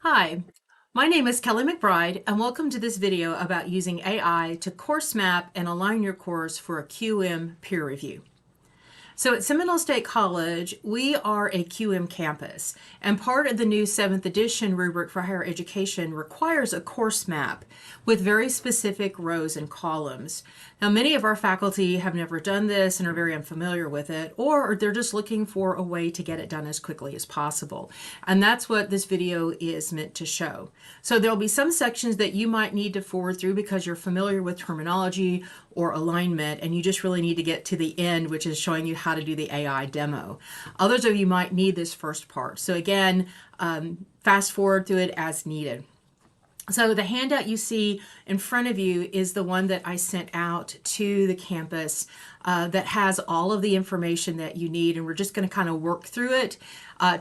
Hi, my name is Kelly McBride, and welcome to this video about using AI to course map and align your course for a QM peer review. So at Seminole State College, we are a QM campus, and part of the new 7th edition rubric for higher education requires a course map with very specific rows and columns. Now, many of our faculty have never done this and are very unfamiliar with it, or they're just looking for a way to get it done as quickly as possible. And that's what this video is meant to show. So there'll be some sections that you might need to forward through because you're familiar with terminology or alignment, and you just really need to get to the end, which is showing you how to do the AI demo. Others of you might need this first part. So again, fast forward through it as needed. So the handout you see in front of you is the one that I sent out to the campus that has all of the information that you need, and we're just going to kind of work through it,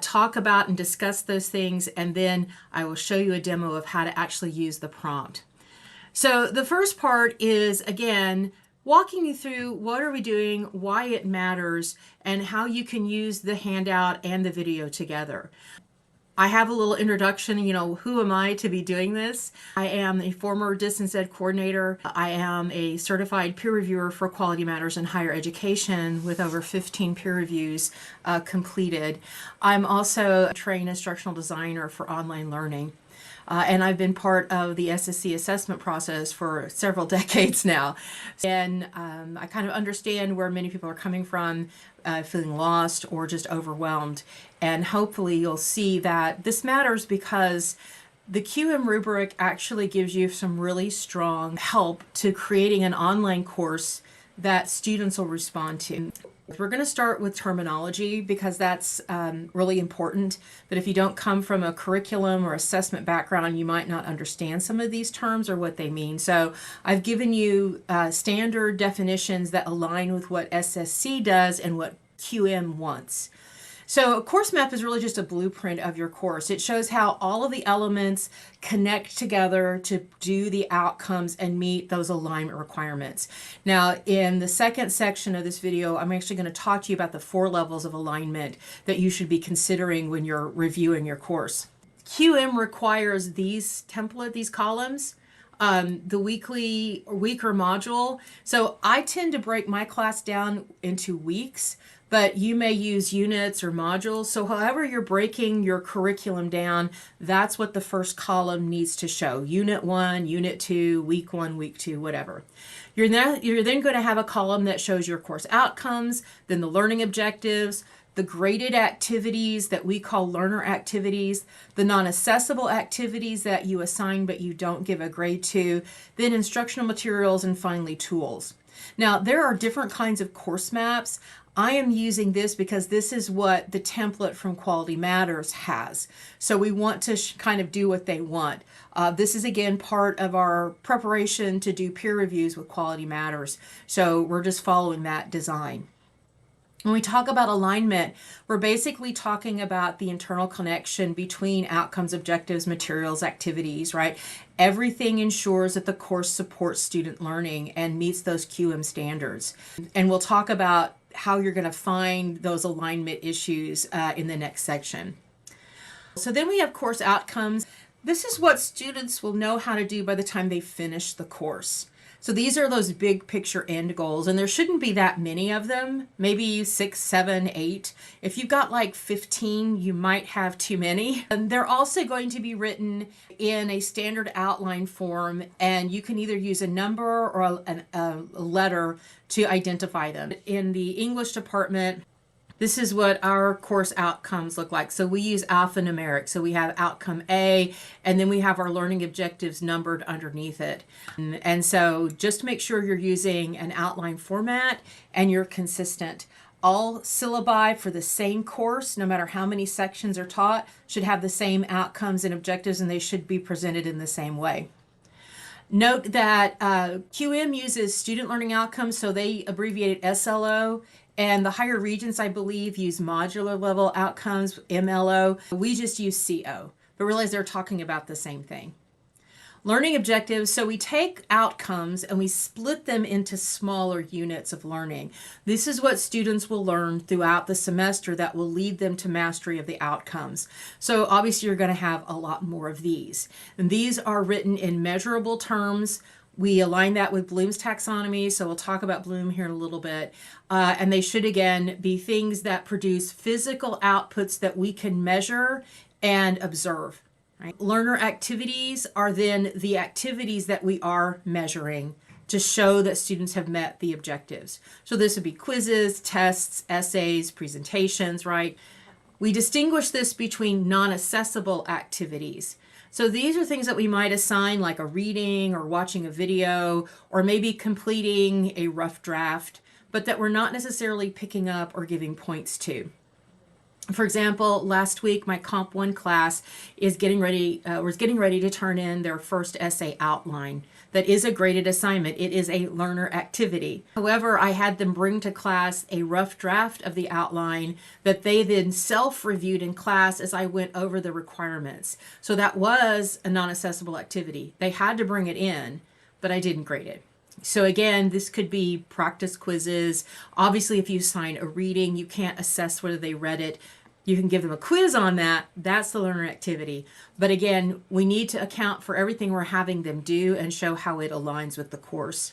talk about and discuss those things, and then I will show you a demo of how to actually use the prompt. So the first part is, again, walking you through what are we doing, why it matters, and how you can use the handout and the video together. I have a little introduction, who am I to be doing this? I am a former distance ed coordinator. I am a certified peer reviewer for quality matters in higher education with over 15 peer reviews completed. I'm also a trained instructional designer for online learning. And I've been part of the SSC assessment process for several decades now. And I kind of understand where many people are coming from, feeling lost or just overwhelmed. And hopefully you'll see that this matters because the QM rubric actually gives you some really strong help to creating an online course that students will respond to. We're going to start with terminology because that's really important. But if you don't come from a curriculum or assessment background, you might not understand some of these terms or what they mean. So I've given you standard definitions that align with what SSC does and what QM wants. So a course map is really just a blueprint of your course. It shows how all of the elements connect together to do the outcomes and meet those alignment requirements. Now, in the second section of this video, I'm actually going to talk to you about the 4 levels of alignment that you should be considering when you're reviewing your course. QM requires these columns. The week or module. So I tend to break my class down into weeks, but you may use units or modules. So however you're breaking your curriculum down, that's what the first column needs to show. Unit 1, Unit 2, Week 1, Week 2, whatever. You're then going to have a column that shows your course outcomes, then the learning objectives, the graded activities that we call learner activities, the non-assessable activities that you assign but you don't give a grade to, then instructional materials, and finally tools. Now, there are different kinds of course maps. I am using this because this is what the template from Quality Matters has. So we want to kind of do what they want. This is, again, part of our preparation to do peer reviews with Quality Matters. So we're just following that design. When we talk about alignment, we're basically talking about the internal connection between outcomes, objectives, materials, activities, right? Everything ensures that the course supports student learning and meets those QM standards. And we'll talk about how you're going to find those alignment issues in the next section. So then we have course outcomes. This is what students will know how to do by the time they finish the course. So these are those big picture end goals, and there shouldn't be that many of them, maybe 6, 7, 8. If you've got like 15, you might have too many. And they're also going to be written in a standard outline form, and you can either use a number or a letter to identify them. In the English department, this is what our course outcomes look like. So we use alphanumeric. So we have outcome A, and then we have our learning objectives numbered underneath it. And so just make sure you're using an outline format and you're consistent. All syllabi for the same course, no matter how many sections are taught, should have the same outcomes and objectives, and they should be presented in the same way. Note that QM uses student learning outcomes, so they abbreviate it SLO. And the higher regents, I believe, use modular level outcomes, MLO. We just use CO, but realize they're talking about the same thing. Learning objectives, so we take outcomes and we split them into smaller units of learning. This is what students will learn throughout the semester that will lead them to mastery of the outcomes. So obviously you're going to have a lot more of these. And these are written in measurable terms. We align that with Bloom's taxonomy, so we'll talk about Bloom here in a little bit. And they should, again, be things that produce physical outputs that we can measure and observe. Right? Learner activities are then the activities that we are measuring to show that students have met the objectives. So this would be quizzes, tests, essays, presentations, right? We distinguish this between non-assessable activities. So these are things that we might assign, like a reading or watching a video, or maybe completing a rough draft, but that we're not necessarily picking up or giving points to. For example, last week my Comp 1 class was getting ready to turn in their first essay outline. That is a graded assignment. It is a learner activity. However, I had them bring to class a rough draft of the outline that they then self-reviewed in class as I went over the requirements. So that was a non-assessable activity. They had to bring it in, but I didn't grade it. So again, this could be practice quizzes. Obviously, if you assign a reading, you can't assess whether they read it. You can give them a quiz on that. That's the learner activity. But again, we need to account for everything we're having them do and show how it aligns with the course.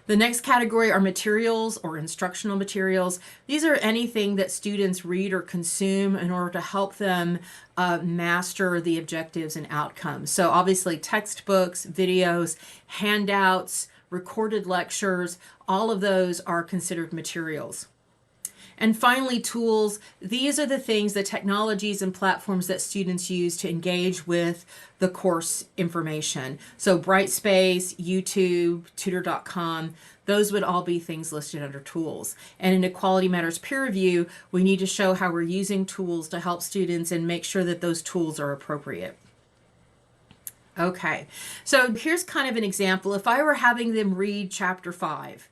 The next category are materials or instructional materials. These are anything that students read or consume in order to help them master the objectives and outcomes. So obviously textbooks, videos, handouts, recorded lectures, all of those are considered materials. And finally, tools. These are the things, the technologies and platforms that students use to engage with the course information. So Brightspace, YouTube, tutor.com, those would all be things listed under tools. And in Equality Matters Peer Review, we need to show how we're using tools to help students and make sure that those tools are appropriate. Okay, so here's kind of an example. If I were having them read chapter 5,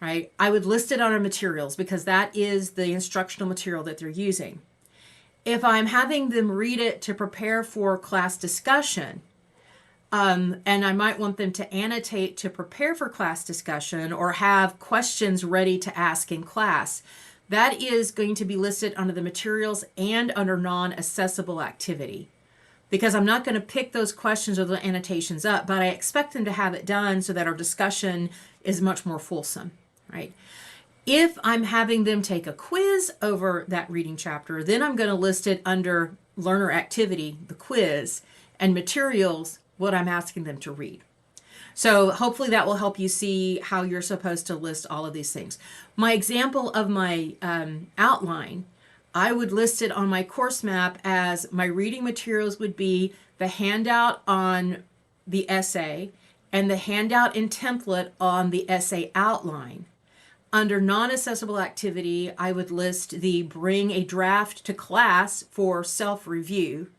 right, I would list it on our materials because that is the instructional material that they're using. If I'm having them read it to prepare for class discussion, and I might want them to annotate to prepare for class discussion or have questions ready to ask in class, that is going to be listed under the materials and under non-assessable activity. Because I'm not going to pick those questions or the annotations up, but I expect them to have it done so that our discussion is much more fulsome, right? If I'm having them take a quiz over that reading chapter, then I'm going to list it under learner activity, the quiz, and materials, what I'm asking them to read. So hopefully that will help you see how you're supposed to list all of these things. My example of my outline, I would list it on my course map as my reading materials would be the handout on the essay and the handout and template on the essay outline. Under non-assessable activity, I would list the bring a draft to class for self-review.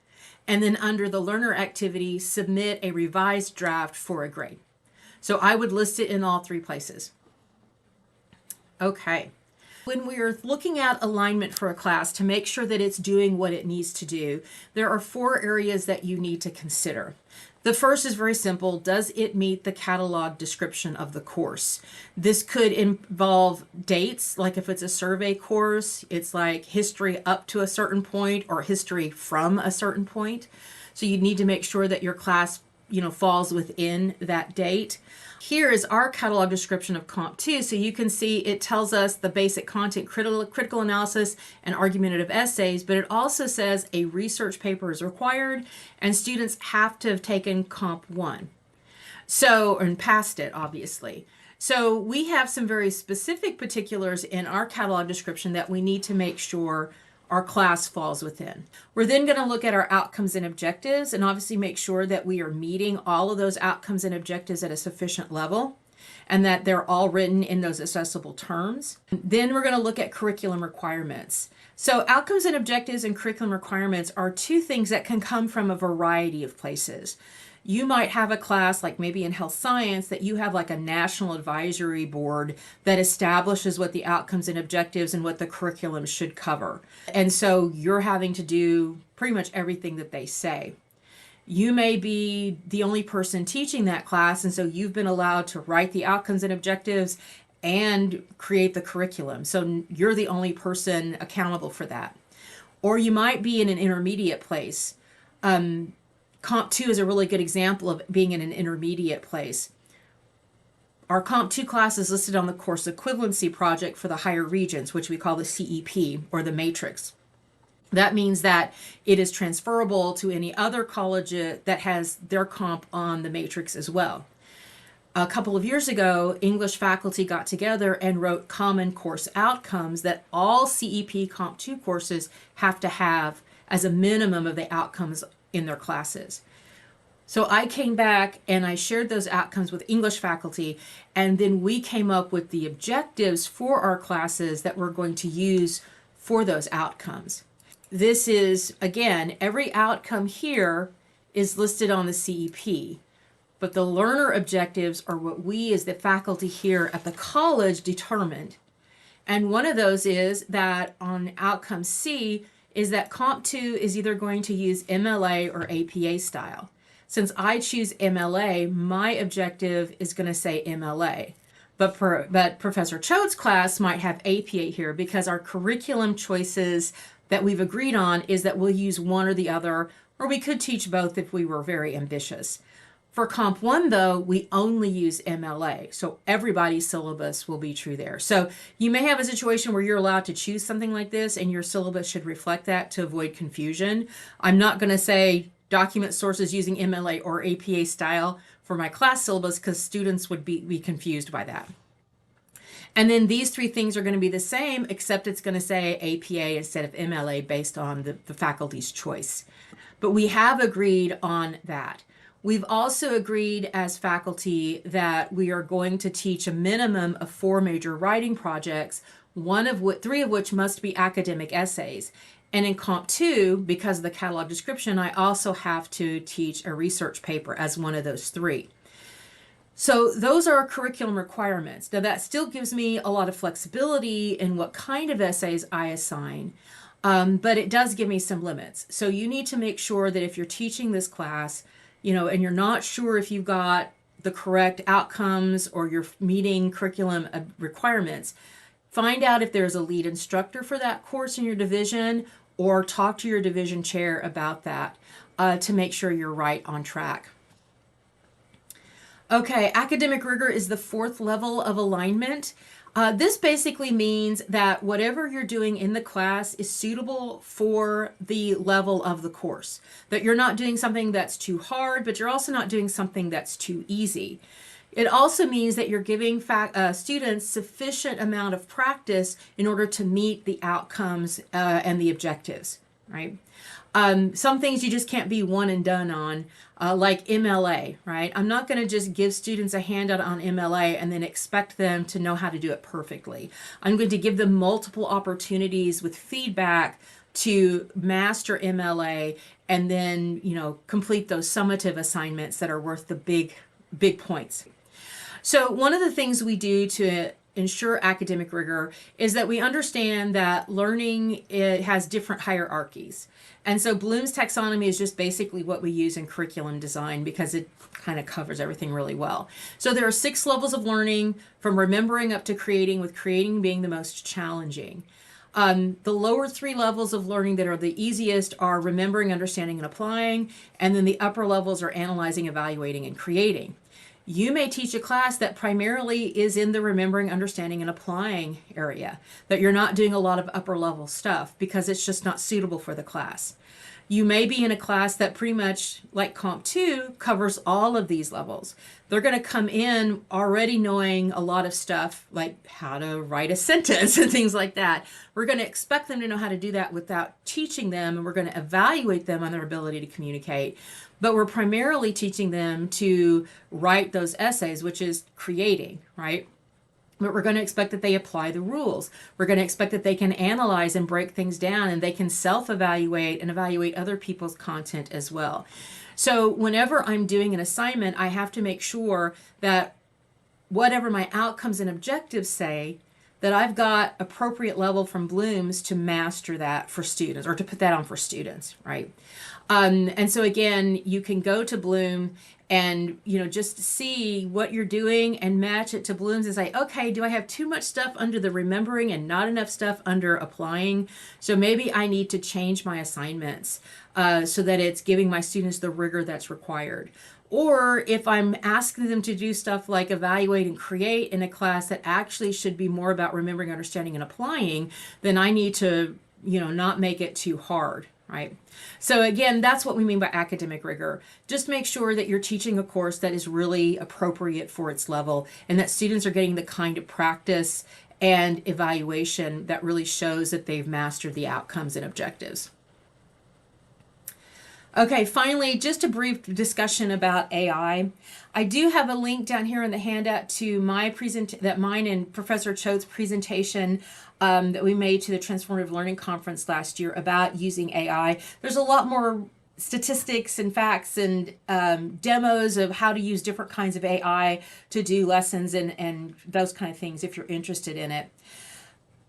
And then under the learner activity, submit a revised draft for a grade. So I would list it in all three places. Okay. When we're looking at alignment for a class to make sure that it's doing what it needs to do, there are 4 areas that you need to consider. The first is very simple. Does it meet the catalog description of the course? This could involve dates, like if it's a survey course, it's like history up to a certain point or history from a certain point. So you need to make sure that your class, falls within that date. Here is our catalog description of Comp 2, so you can see it tells us the basic content, critical analysis, and argumentative essays, but it also says a research paper is required, and students have to have taken Comp 1. And passed it, obviously. So we have some very specific particulars in our catalog description that we need to make sure our class falls within. We're then going to look at our outcomes and objectives and obviously make sure that we are meeting all of those outcomes and objectives at a sufficient level and that they're all written in those accessible terms. Then we're going to look at curriculum requirements. So outcomes and objectives and curriculum requirements are 2 things that can come from a variety of places. You might have a class like maybe in health science that you have like a national advisory board that establishes what the outcomes and objectives and what the curriculum should cover. And so you're having to do pretty much everything that they say. You may be the only person teaching that class, and so you've been allowed to write the outcomes and objectives and create the curriculum. So you're the only person accountable for that. Or you might be in an intermediate place. Comp 2 is a really good example of being in an intermediate place. Our Comp 2 class is listed on the course equivalency project for the higher regions, which we call the CEP or the matrix. That means that it is transferable to any other college that has their comp on the matrix as well. A couple of years ago, English faculty got together and wrote common course outcomes that all CEP Comp 2 courses have to have as a minimum of the outcomes in their classes. So I came back and I shared those outcomes with English faculty, and then we came up with the objectives for our classes that we're going to use for those outcomes. This is, again, every outcome here is listed on the CEP, but the learner objectives are what we as the faculty here at the college determined. And one of those is that on outcome C is that Comp 2 is either going to use MLA or APA style. Since I choose MLA, my objective is going to say MLA. But Professor Choate's class might have APA here because our curriculum choices that we've agreed on is that we'll use one or the other, or we could teach both if we were very ambitious. For Comp 1, though, we only use MLA, so everybody's syllabus will be true there. So you may have a situation where you're allowed to choose something like this, and your syllabus should reflect that to avoid confusion. I'm not going to say document sources using MLA or APA style for my class syllabus because students would be confused by that. And then these three things are going to be the same, except it's going to say APA instead of MLA based on the faculty's choice. But we have agreed on that. We've also agreed as faculty that we are going to teach a minimum of 4 major writing projects, 3 of which must be academic essays. And in Comp 2, because of the catalog description, I also have to teach a research paper as one of those 3. So those are our curriculum requirements. Now that still gives me a lot of flexibility in what kind of essays I assign, but it does give me some limits. So you need to make sure that if you're teaching this class, and you're not sure if you've got the correct outcomes or you're meeting curriculum requirements, find out if there's a lead instructor for that course in your division or talk to your division chair about that to make sure you're right on track. Okay, academic rigor is the 4th level of alignment. This basically means that whatever you're doing in the class is suitable for the level of the course. That you're not doing something that's too hard, but you're also not doing something that's too easy. It also means that you're giving students sufficient amount of practice in order to meet the outcomes and the objectives, right? Some things you just can't be one and done on, like MLA, right? I'm not going to just give students a handout on MLA and then expect them to know how to do it perfectly. I'm going to give them multiple opportunities with feedback to master MLA and then, complete those summative assignments that are worth the big points. So one of the things we do to ensure academic rigor is that we understand that learning, it has different hierarchies. And so Bloom's taxonomy is just basically what we use in curriculum design because it kind of covers everything really well. So there are 6 levels of learning, from remembering up to creating, with creating being the most challenging. The lower 3 levels of learning that are the easiest are remembering, understanding, and applying. And then the upper levels are analyzing, evaluating, and creating. You may teach a class that primarily is in the remembering, understanding, and applying area, that you're not doing a lot of upper level stuff because it's just not suitable for the class. You may be in a class that pretty much, like Comp 2, covers all of these levels. They're going to come in already knowing a lot of stuff, like how to write a sentence and things like that. We're going to expect them to know how to do that without teaching them, and we're going to evaluate them on their ability to communicate. But we're primarily teaching them to write those essays, which is creating, right? But we're going to expect that they apply the rules. We're going to expect that they can analyze and break things down, and they can self-evaluate and evaluate other people's content as well. So whenever I'm doing an assignment, I have to make sure that whatever my outcomes and objectives say, that I've got appropriate level from Bloom's to master that for students, or to put that on for students, right? And so again, you can go to Bloom and, just see what you're doing and match it to Bloom's and say, okay, do I have too much stuff under the remembering and not enough stuff under applying? So maybe I need to change my assignments so that it's giving my students the rigor that's required. Or if I'm asking them to do stuff like evaluate and create in a class that actually should be more about remembering, understanding, and applying, then I need to, not make it too hard, right? So again, that's what we mean by academic rigor. Just make sure that you're teaching a course that is really appropriate for its level and that students are getting the kind of practice and evaluation that really shows that they've mastered the outcomes and objectives. Okay, finally, just a brief discussion about AI. I do have a link down here in the handout to mine and Professor Choate's presentation that we made to the Transformative Learning Conference last year about using AI. There's a lot more statistics and facts and demos of how to use different kinds of AI to do lessons and those kind of things if you're interested in it.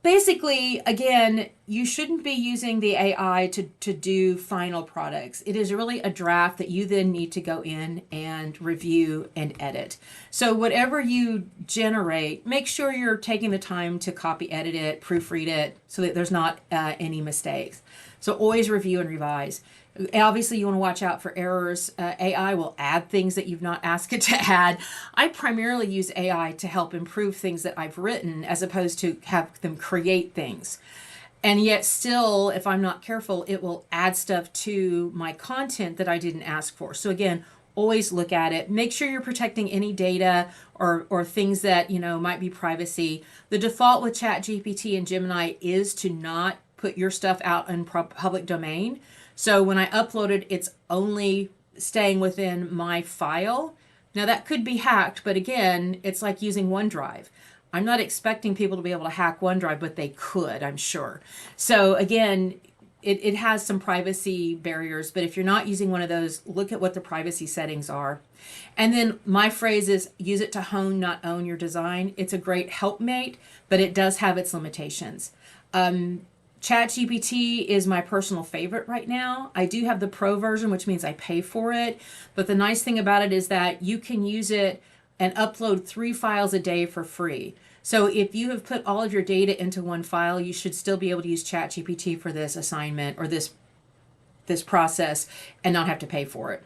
Basically, again, you shouldn't be using the AI to do final products. It is really a draft that you then need to go in and review and edit. So whatever you generate, make sure you're taking the time to copy edit it, proofread it, so that there's not any mistakes. So always review and revise. Obviously, you want to watch out for errors. AI will add things that you've not asked it to add. I primarily use AI to help improve things that I've written as opposed to have them create things. And yet still, if I'm not careful, it will add stuff to my content that I didn't ask for. So again, always look at it. Make sure you're protecting any data or things that, might be privacy. The default with ChatGPT and Gemini is to not put your stuff out in public domain. So when I upload it, it's only staying within my file. Now that could be hacked, but again, it's like using OneDrive. I'm not expecting people to be able to hack OneDrive, but they could, I'm sure. So again, it has some privacy barriers, but if you're not using one of those, look at what the privacy settings are. And then my phrase is use it to hone, not own your design. It's a great helpmate, but it does have its limitations. ChatGPT is my personal favorite right now. I do have the pro version, which means I pay for it. But the nice thing about it is that you can use it and upload 3 files a day for free. So if you have put all of your data into one file, you should still be able to use ChatGPT for this assignment or this process and not have to pay for it.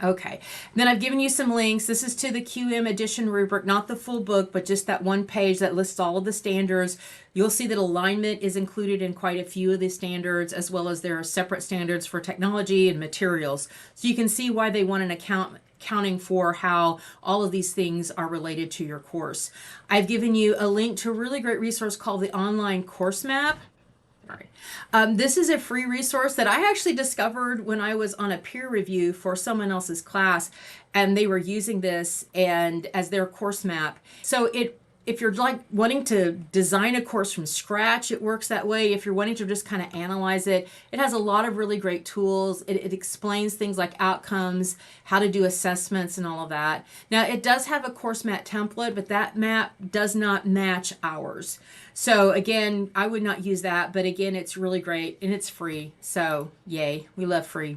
Okay, then I've given you some links. This is to the QM edition rubric, not the full book, but just that one page that lists all of the standards. You'll see that alignment is included in quite a few of the standards, as well as there are separate standards for technology and materials. So you can see why they want an accounting for how all of these things are related to your course. I've given you a link to a really great resource called the Online Course Map. All right. This is a free resource that I actually discovered when I was on a peer review for someone else's class, and they were using this and as their course map. So if you're like wanting to design a course from scratch, it works that way. If you're wanting to just kind of analyze it, it has a lot of really great tools. It explains things like outcomes, how to do assessments and all of that. Now it does have a course map template, but that map does not match ours. So again, I would not use that, but again, it's really great and it's free. So yay, we love free.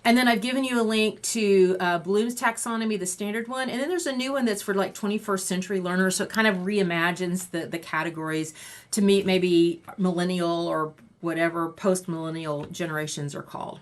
And then I've given you a link to Bloom's taxonomy, the standard one. And then there's a new one that's for like 21st century learners. So it kind of reimagines the categories to meet maybe millennial or whatever post-millennial generations are called.